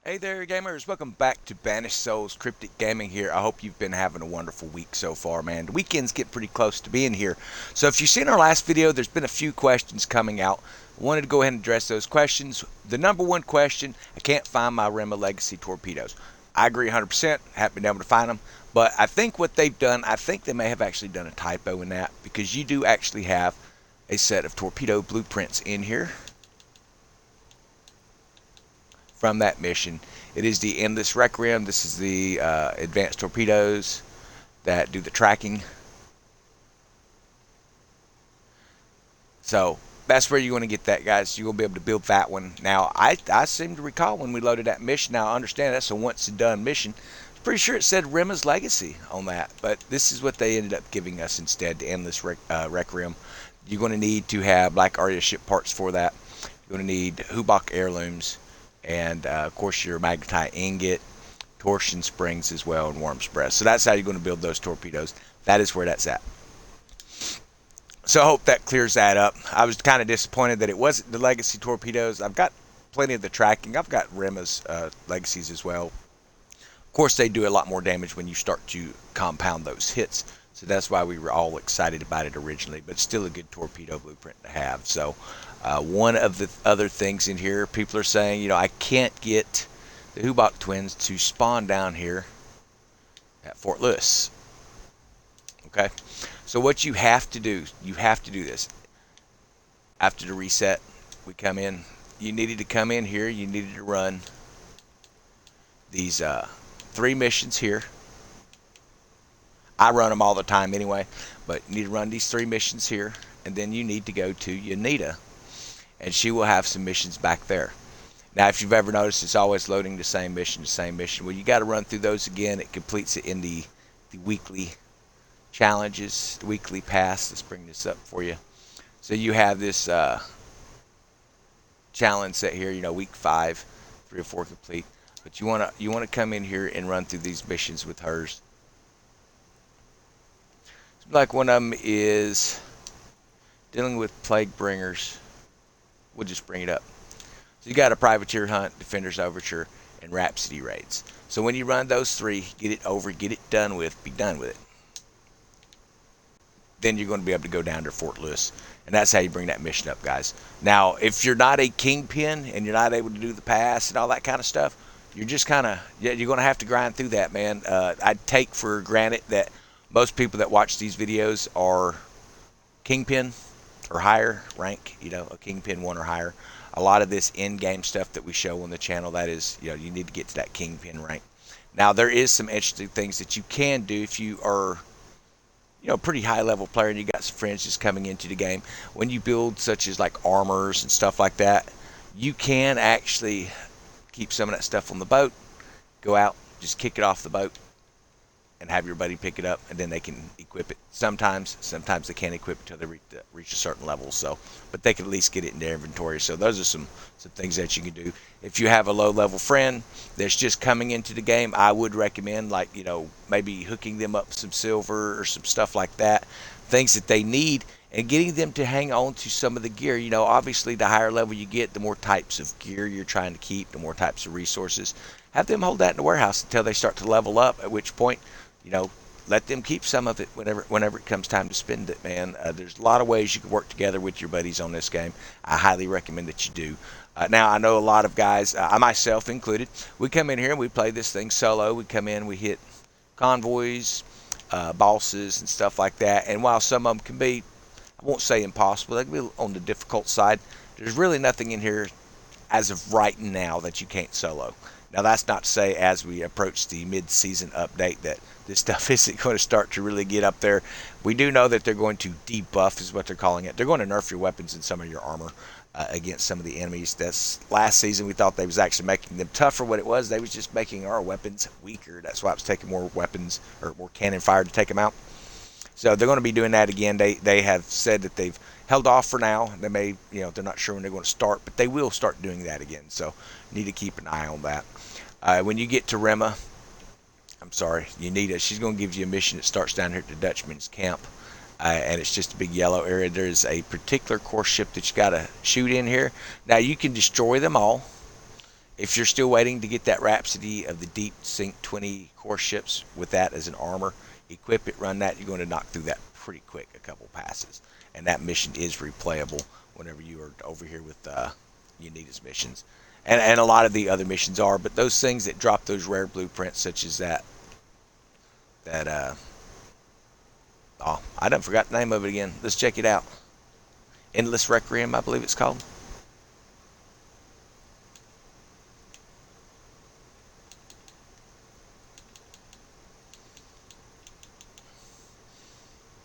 Hey there, gamers. Welcome back to Banished Souls Cryptic Gaming here. I hope you've been having a wonderful week so far, man. The weekends get pretty close to being here. So if you've seen our last video, there's been a few questions coming out. I wanted to go ahead and address those questions. The number one question, I can't find my Rema Legacy torpedoes. I agree 100%. Haven't been able to find them. But I think what they've done, I think they may have actually done a typo in that, because you do actually have a set of torpedo blueprints in here from that mission. It is the Endless Requiem. This is the advanced torpedoes that do the tracking. So that's where you're going to get that, guys. You're going to be able to build that one. Now, I seem to recall when we loaded that mission. Now, I understand that's a once and done mission. I'm pretty sure it said Rema's Legacy on that, but this is what they ended up giving us instead, the Endless Requiem. You're going to need to have Black Aria ship parts for that. You're going to need Hubac heirlooms. And, of course, your magnetite ingot, torsion springs as well, and worm's breast. So that's how you're going to build those torpedoes. That is where that's at. So I hope that clears that up. I was kind of disappointed that it wasn't the Legacy torpedoes. I've got plenty of the tracking. I've got Rema's Legacies as well. Of course, they do a lot more damage when you start to compound those hits. So that's why we were all excited about it originally. But it's still a good torpedo blueprint to have. So one of the other things in here, people are saying, you know, I can't get the Hubac twins to spawn down here at Fort Lewis. Okay, so what you have to do this. After the reset, we come in. You needed to come in here. You needed to run these 3 missions here. I run them all the time anyway, but you need to run these 3 missions here, and then you need to go to Yanita, and she will have some missions back there. Now, if you've ever noticed, it's always loading the same mission. Well, you got to run through those again. It completes it in the weekly challenges, the weekly pass. Let's bring this up for you. So you have this challenge set here, you know, week 5, 3 or 4 complete. But you wanna come in here and run through these missions with hers. Like one of them is dealing with plague bringers. We'll just bring it up. So you got a privateer hunt, defender's overture, and rhapsody raids. So when you run those 3, get it over, get it done with, be done with it. Then you're going to be able to go down to Fort Lewis, and that's how you bring that mission up, guys. Now, if you're not a kingpin and you're not able to do the pass and all that kind of stuff, you're just kind of, you're going to have to grind through that, man. I'd take for granted that most people that watch these videos are kingpin or higher rank, you know, a kingpin 1 or higher. A lot of this in-game stuff that we show on the channel, that is, you know, you need to get to that kingpin rank. Now, there is some interesting things that you can do if you are, you know, a pretty high-level player and you got some friends just coming into the game. When you build such as like armors and stuff like that, you can actually keep some of that stuff on the boat, go out, just kick it off the boat, and have your buddy pick it up, and then they can equip it. Sometimes they can't equip it until they reach a certain level. So, but they can at least get it in their inventory. So those are some things that you can do. If you have a low-level friend that's just coming into the game, I would recommend, like, you know, maybe hooking them up some silver or some stuff like that, things that they need, and getting them to hang on to some of the gear. You know, obviously, the higher level you get, the more types of gear you're trying to keep, the more types of resources. Have them hold that in the warehouse until they start to level up, at which point, you know, let them keep some of it whenever it comes time to spend it, man. There's a lot of ways you can work together with your buddies on this game. I highly recommend that you do. Now, I know a lot of guys, I myself included, we come in here and we play this thing solo. We come in, we hit convoys, bosses, and stuff like that. And while some of them can be, I won't say impossible, they can be on the difficult side, there's really nothing in here as of right now that you can't solo. Now, that's not to say as we approach the mid-season update that this stuff isn't going to start to really get up there. We do know that they're going to debuff, is what they're calling it. They're going to nerf your weapons and some of your armor against some of the enemies. That's last season we thought they was actually making them tougher. What it was, they was just making our weapons weaker. That's why it was taking more weapons or more cannon fire to take them out. So they're going to be doing that again. They have said that they've held off for now. They may, you know, they're not sure when they're going to start, but they will start doing that again. So you need to keep an eye on that. When you get to Rema, Yanita, she's going to give you a mission that starts down here at the Dutchman's camp. And it's just a big yellow area. There's a particular course ship that you got to shoot in here. Now, you can destroy them all. If you're still waiting to get that Rhapsody of the Deep Sink 20 core ships with that as an armor, equip it, run that, you're going to knock through that pretty quick, a couple passes. And that mission is replayable whenever you are over here with Unita's missions. And a lot of the other missions are, but those things that drop those rare blueprints, such as oh, I done forgot the name of it again. Let's check it out. Endless Requiem, I believe it's called.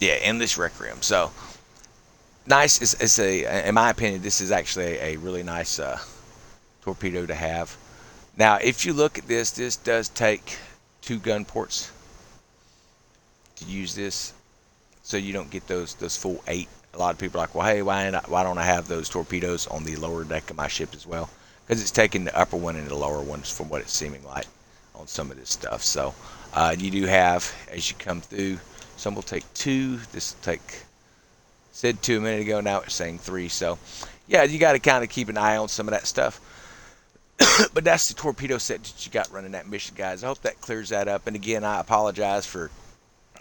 Yeah, Endless Requiem. So nice. It's in my opinion, this is actually a really nice torpedo to have. Now, if you look at this, this does take 2 gun ports to use this, so you don't get those full 8. A lot of people are like, well, hey, why don't I have those torpedoes on the lower deck of my ship as well? Because it's taking the upper one and the lower ones from what it's seeming like on some of this stuff. So you do have, as you come through, some will take 2. This will take, said 2 a minute ago, now it's saying 3. So yeah, you got to kind of keep an eye on some of that stuff. But that's the torpedo set that you got running that mission, guys. I hope that clears that up. And again, I apologize for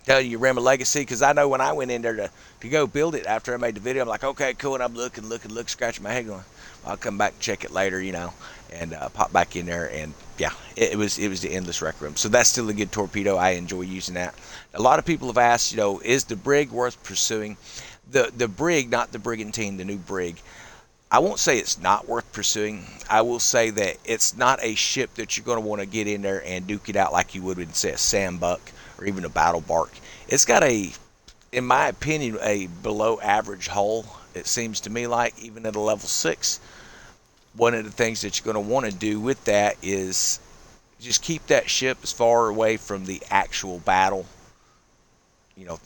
telling you Rim of Legacy, because I know when I went in there to go build it after I made the video, I'm like, okay, cool, and I'm looking, scratching my head going, I'll come back and check it later, you know, and pop back in there, and yeah, it was the Endless Requiem. So that's still a good torpedo. I enjoy using that. A lot of people have asked, you know, is the brig worth pursuing? The brig, not the brigantine, the new brig. I won't say it's not worth pursuing. I will say that it's not a ship that you're going to want to get in there and duke it out like you would with, say, a Sambuck or even a battle bark. It's got a, in my opinion, a below average hull. It seems to me like, even at a level 6. One of the things that you're going to want to do with that is just keep that ship as far away from the actual battle, you know,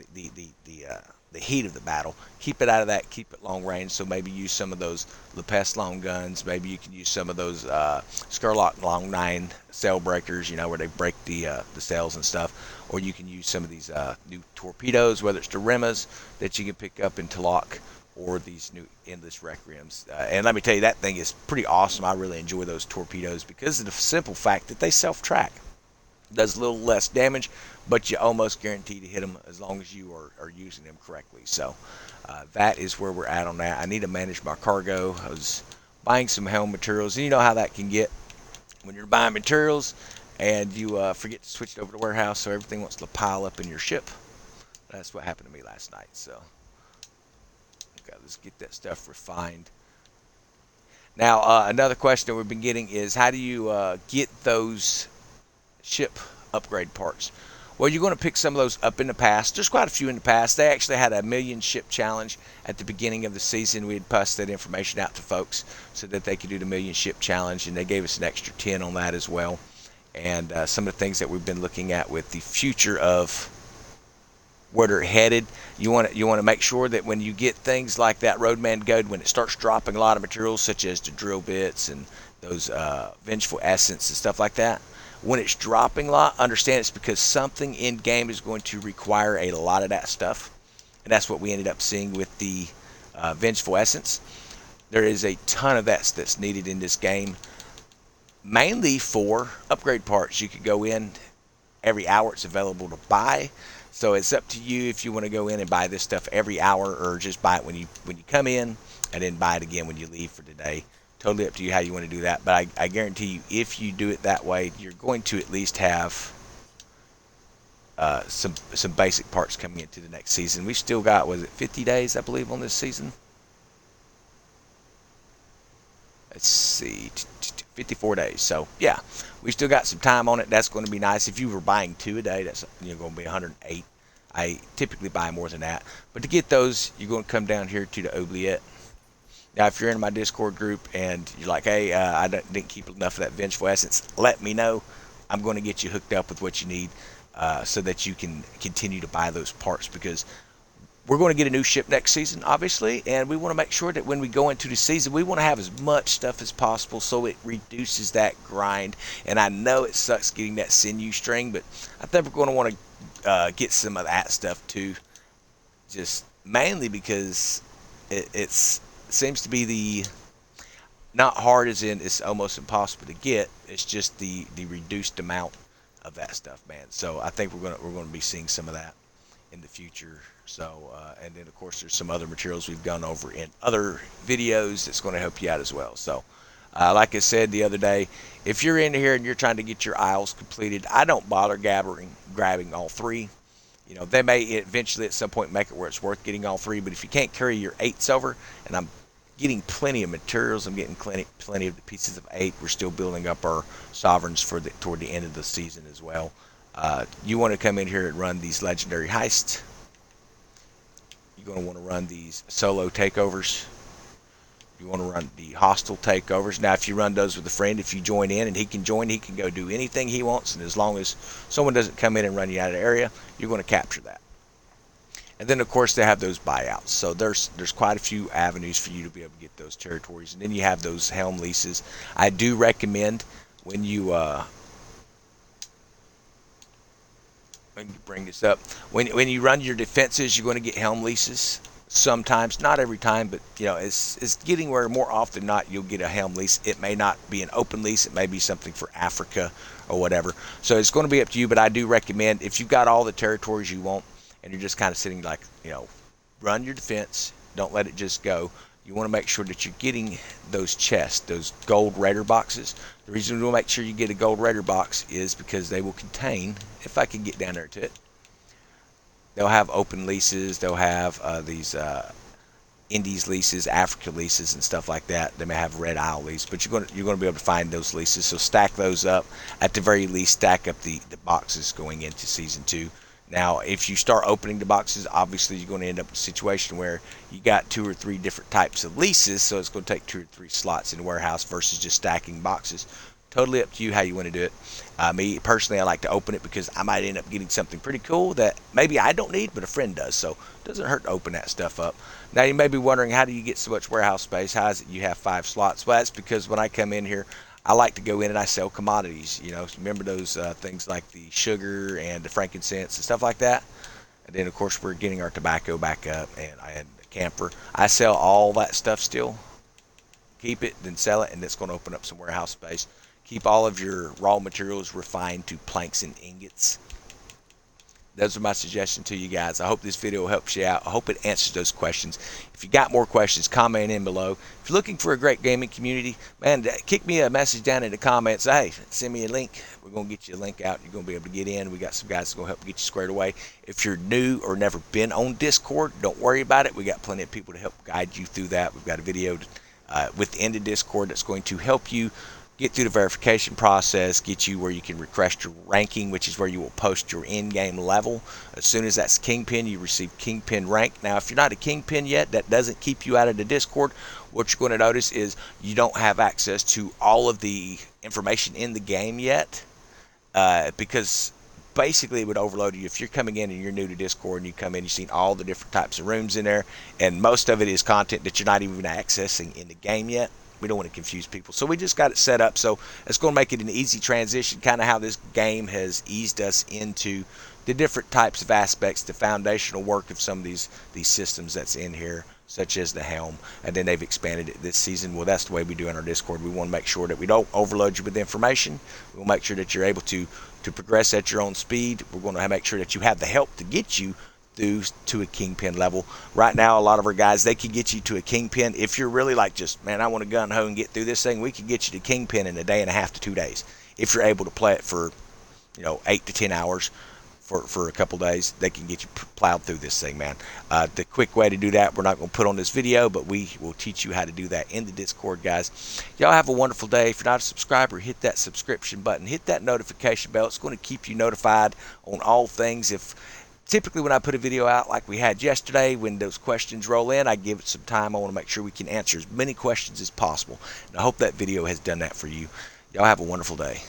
the heat of the battle. Keep it out of that. Keep it long range. So maybe use some of those Lepest long guns. Maybe you can use some of those Skurlock long 9 sail breakers, you know, where they break the sails and stuff. Or you can use some of these new torpedoes, whether it's the Remas that you can pick up in Talok, or these new Endless Requiems. And let me tell you, that thing is pretty awesome. I really enjoy those torpedoes because of the simple fact that they self-track. Does a little less damage, but you almost guarantee to hit them as long as you are using them correctly. So that is where we're at on that. I need to manage my cargo. I was buying some Helm materials, and you know how that can get when you're buying materials and you forget to switch it over to warehouse, so everything wants to pile up in your ship. That's what happened to me last night. So okay, let's get that stuff refined. Now, another question that we've been getting is, how do you get those ship upgrade parts? Well, you're going to pick some of those up in the past. There's quite a few in the past. They actually had a 1,000,000 ship challenge at the beginning of the season. We had passed that information out to folks so that they could do the 1,000,000 ship challenge, and they gave us an extra 10 on that as well. And some of the things that we've been looking at with the future of where they're headed, you want to make sure that when you get things like that Roadman Goad, when it starts dropping a lot of materials such as the drill bits and those Vengeful Essence and stuff like that, when it's dropping a lot, understand it's because something in game is going to require a lot of that stuff. And that's what we ended up seeing with the Vengeful Essence. There is a ton of that that's needed in this game, mainly for upgrade parts. You could go in every hour, it's available to buy. So it's up to you if you want to go in and buy this stuff every hour, or just buy it when you come in and then buy it again when you leave for the day. Totally up to you how you want to do that. But I guarantee you, if you do it that way, you're going to at least have some basic parts coming into the next season. We've still got, was it 50 days, I believe, on this season? Let's see, 54 days. So yeah, we still got some time on it. That's going to be nice. If you were buying 2 a day, that's going to be 108. I typically buy more than that. But to get those, you're going to come down here to the oubliette. Now, if you're in my Discord group and you're like, hey, I didn't keep enough of that Vengeful Essence, let me know. I'm going to get you hooked up with what you need so that you can continue to buy those parts, because we're going to get a new ship next season, obviously, and we want to make sure that when we go into the season, we want to have as much stuff as possible so it reduces that grind. And I know it sucks getting that sinew string, but I think we're going to want to get some of that stuff too, just mainly because it seems to be not hard as in it's almost impossible to get. It's just the reduced amount of that stuff, man. So I think we're gonna be seeing some of that in the future. So and then of course there's some other materials we've gone over in other videos that's going to help you out as well. So like I said the other day, if you're in here and you're trying to get your aisles completed, I don't bother grabbing all three. You know, they may eventually at some point make it where it's worth getting all three, but if you can't carry your eights over, and I'm getting plenty of materials, I'm getting plenty of the pieces of eight. We're still building up our sovereigns for toward the end of the season as well. You want to come in here and run these legendary heists. You're going to want to run these solo takeovers. You want to run the hostile takeovers. Now, if you run those with a friend, if you join in and he can join, he can go do anything he wants. And as long as someone doesn't come in and run you out of the area, you're going to capture that. And then, of course, they have those buyouts. So there's quite a few avenues for you to be able to get those territories. And then you have those Helm leases. I do recommend when you bring this up, when you run your defenses, you're going to get Helm leases. Sometimes, not every time, but you know, it's getting where more often than not you'll get a Helm lease. It may not be an open lease, it may be something for Africa or whatever. So it's going to be up to you, but I do recommend if you've got all the territories you want and you're just kind of sitting like, you know, run your defense, don't let it just go. You want to make sure that you're getting those chests, those gold raider boxes. The reason we want to make sure you get a gold raider box is because they will contain, if I can get down there to it, they'll have open leases, they'll have these Indies leases, Africa leases, and stuff like that. They may have Red Isle leases, but you're going to be able to find those leases. So stack those up. At the very least, stack up the boxes going into Season 2. Now, if you start opening the boxes, obviously you're going to end up in a situation where you got 2 or 3 different types of leases, so it's going to take 2 or 3 slots in the warehouse versus just stacking boxes. Totally up to you how you want to do it. Me, personally, I like to open it because I might end up getting something pretty cool that maybe I don't need, but a friend does, so it doesn't hurt to open that stuff up. Now, you may be wondering, how do you get so much warehouse space? How is it you have 5 slots? Well, that's because when I come in here, I like to go in and I sell commodities. You know, remember those things like the sugar and the frankincense and stuff like that? And then, of course, we're getting our tobacco back up, and I had the camphor. I sell all that stuff still. Keep it, then sell it, and it's going to open up some warehouse space. Keep all of your raw materials refined to planks and ingots. Those are my suggestions to you guys. I hope this video helps you out. I hope it answers those questions. If you got more questions, comment in below. If you're looking for a great gaming community, man, kick me a message down in the comments. Hey, send me a link. We're going to get you a link out. You're going to be able to get in. We got some guys that's going to help get you squared away. If you're new or never been on Discord, don't worry about it. We got plenty of people to help guide you through that. We've got a video within the Discord that's going to help you get through the verification process, get you where you can request your ranking, which is where you will post your in-game level. As soon as that's Kingpin, you receive Kingpin rank. Now, if you're not a Kingpin yet, that doesn't keep you out of the Discord. What you're going to notice is you don't have access to all of the information in the game yet, because basically it would overload you. If you're coming in and you're new to Discord and you come in, you've seen all the different types of rooms in there, and most of it is content that you're not even accessing in the game yet. We don't want to confuse people. So we just got it set up. So it's going to make it an easy transition, kind of how this game has eased us into the different types of aspects, the foundational work of some of these systems that's in here, such as the Helm. And then they've expanded it this season. Well, that's the way we do in our Discord. We want to make sure that we don't overload you with information. We'll make sure that you're able to progress at your own speed. We're going to make sure that you have the help to get you through to a Kingpin level. Right now, a lot of our guys, they can get you to a Kingpin. If you're really like, just, man, I want to gun ho and get through this thing, we can get you to Kingpin in a day and a half to 2 days. If you're able to play it for, 8 to 10 hours for a couple days, they can get you plowed through this thing, man. The quick way to do that, we're not going to put on this video, but we will teach you how to do that in the Discord, guys. Y'all have a wonderful day. If you're not a subscriber, hit that subscription button. Hit that notification bell. It's going to keep you notified on all things. Typically, when I put a video out like we had yesterday, when those questions roll in, I give it some time. I want to make sure we can answer as many questions as possible. And I hope that video has done that for you. Y'all have a wonderful day.